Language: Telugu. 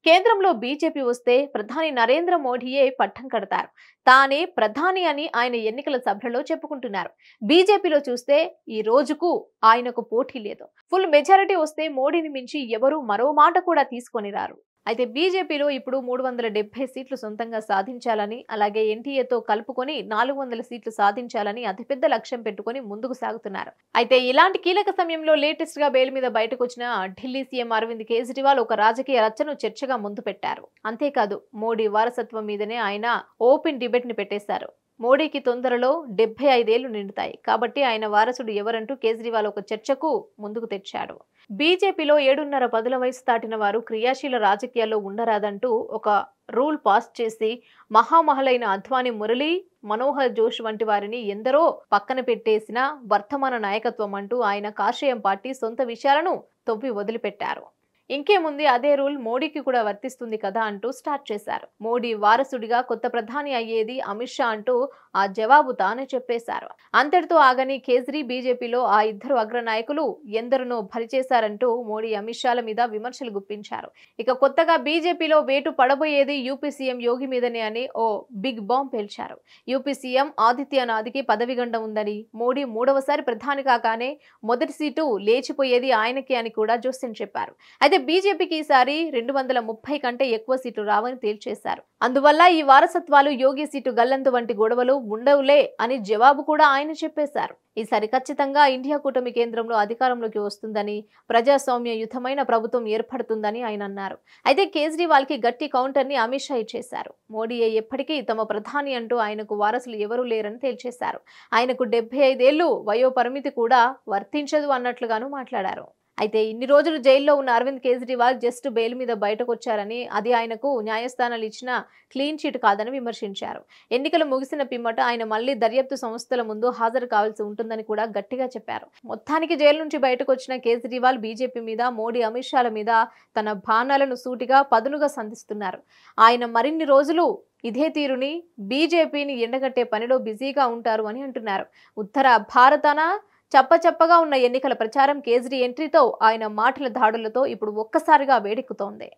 కేంద్రంలో బీజేపీ వస్తే ప్రధాని నరేంద్ర మోడీయే పట్టం కడతారు. తానే ప్రధాని అని ఆయన ఎన్నికల సభలలో చెప్పుకుంటున్నారు. బీజేపీలో చూస్తే ఈ రోజుకు ఆయనకు పోటీ లేదు. ఫుల్ మెజారిటీ వస్తే మోడీని మించి ఎవరూ మరో మాట కూడా తీసుకొని రారు. అయితే బీజేపీలో ఇప్పుడు 370 సీట్లు సొంతంగా సాధించాలని, అలాగే ఎన్టీఏతో కలుపుకొని 400 సీట్లు సాధించాలని అతిపెద్ద లక్ష్యం పెట్టుకొని ముందుకు సాగుతున్నారు. అయితే ఇలాంటి కీలక సమయంలో లేటెస్ట్ గా బెయిల్ మీద బయటకు వచ్చిన ఢిల్లీ సీఎం అరవింద్ కేజ్రీవాల్ ఒక రాజకీయ రచ్చను చర్చగా ముందు పెట్టారు. అంతేకాదు మోడీ వారసత్వం మీదనే ఆయన ఓపెన్ డిబేట్ ని పెట్టేశారు. మోడీకి తొందరలో 75 ఏళ్లు నిండుతాయి కాబట్టి ఆయన వారసుడు ఎవరంటూ కేజ్రీవాల్ ఒక చర్చకు ముందుకు తెచ్చాడు. బీజేపీలో 7.5 పదుల వయసు దాటిన వారు క్రియాశీల రాజకీయాల్లో ఉండరాదంటూ ఒక రూల్ పాస్ చేసి మహామహులైన అద్వానీ, మురళీ మనోహర్ జోష్ వంటి వారిని ఎందరో పక్కన పెట్టేసిన వర్తమాన నాయకత్వం అంటూ ఆయన కాషాయం పార్టీ సొంత విషయాలను తవ్వి వదిలిపెట్టారు. ఇంకేముంది, అదే రూల్ మోడీకి కూడా వర్తిస్తుంది కదా అంటూ స్టార్ట్ చేశారు. మోడీ వారసుడిగా కొత్త ప్రధాని అయ్యేది అమిత్ షా అంటూ ఆ జవాబు తానే చెప్పేశారు. అంతటితో ఆగని కేజ్రీ బీజేపీలో ఆ ఇద్దరు అగ్రనాయకులు ఎందరినో భరిచేశారంటూ మోడీ అమిత్ షాల మీద విమర్శలు గుప్పించారు. ఇక కొత్తగా బీజేపీలో వేటు పడబోయేది యూపీ సీఎం యోగి మీదనే అని ఓ బిగ్ బాంబ్ పేల్చారు. యూపీ సీఎం ఆదిత్యనాథ్కి పదవిగండం ఉందని, మోడీ 3వసారి ప్రధాని కాగానే మొదటి సీటు లేచిపోయేది ఆయనకి అని కూడా జోస్యం చెప్పారు. అయితే బీజేపీకి ఈసారి 230 కంటే ఎక్కువ సీట్లు రావని తేల్చేశారు. అందువల్ల ఈ వారసత్వాలు, యోగి సీటు గల్లంతు వంటి గొడవలు ఉండవులే అని జవాబు కూడా ఆయన చెప్పేశారు. ఈసారి ఖచ్చితంగా ఇండియా కూటమి కేంద్రంలో అధికారంలోకి వస్తుందని, ప్రజాస్వామ్యయుతమైన ప్రభుత్వం ఏర్పడుతుందని ఆయన అన్నారు. అయితే కేజ్రీవాల్ కి గట్టి కౌంటర్ ని అమిత్ షా ఇచ్చేశారు. మోడీయే ఎప్పటికీ తమ ప్రధాని అంటూ ఆయనకు వారసులు ఎవరూ లేరని తేల్చేశారు. ఆయనకు 75 ఏళ్లు వయో పరిమితి కూడా వర్తించదు అన్నట్లుగాను మాట్లాడారు. అయితే ఇన్ని రోజులు జైల్లో ఉన్న అరవింద్ కేజ్రీవాల్ జస్ట్ బెయిల్ మీద బయటకు వచ్చారని, అది ఆయనకు న్యాయస్థానాలు ఇచ్చిన క్లీన్ చిట్ కాదని విమర్శించారు. ఎన్నికలు ముగిసిన పిమ్మట ఆయన మళ్లీ దర్యాప్తు సంస్థల ముందు హాజరు కావాల్సి ఉంటుందని కూడా గట్టిగా చెప్పారు. మొత్తానికి జైలు నుంచి బయటకు వచ్చిన కేజ్రీవాల్ బీజేపీ మీద, మోడీ, అమిత్ షాల మీద తన బాణాలను సూటిగా పదునుగా సంధిస్తున్నారు. ఆయన మరిన్ని రోజులు ఇదే తీరుని బీజేపీని ఎండగట్టే పనిలో బిజీగా ఉంటారు అని అంటున్నారు. ఉత్తర భారతాన చప్పచప్పగా ఉన్న ఎన్నికల ప్రచారం కేజ్రీ ఎంట్రీతో, ఆయన మాటల దాడులతో ఇప్పుడు ఒక్కసారిగా వేడెక్కుతోంది.